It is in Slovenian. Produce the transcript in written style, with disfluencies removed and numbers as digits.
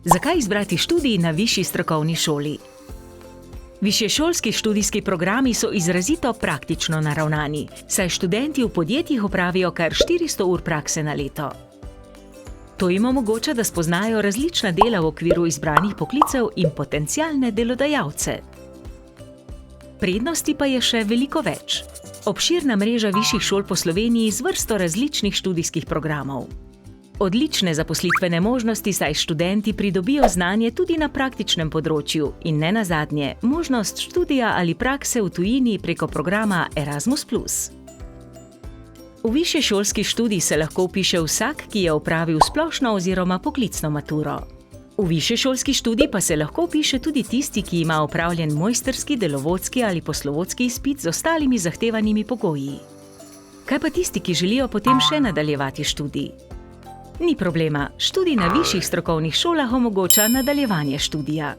Zakaj izbrati študij na višji strokovni šoli? Višješolski študijski programi so izrazito praktično naravnani, saj študenti v podjetjih opravijo kar 400 ur prakse na leto. To jim omogoča, da spoznajo različna dela v okviru izbranih poklicev in potencialne delodajalce. Prednosti pa je še veliko več. Obširna mreža višjih šol po Sloveniji z vrsto različnih študijskih programov. Odlične zaposlitvene možnosti, saj študenti pridobijo znanje tudi na praktičnem področju in nenazadnje možnost študija ali prakse v tujini preko programa Erasmus+. V višješolski študij se lahko vpiše vsak, ki je opravil splošno oziroma poklicno maturo. V višješolski študij pa se lahko vpiše tudi tisti, ki ima opravljen mojstrski, delovodski ali poslovodski izpit z ostalimi zahtevanimi pogoji. Kaj pa tisti, ki želijo potem še nadaljevati študij? Ni problema, študij na višjih strokovnih šolah omogoča nadaljevanje študija.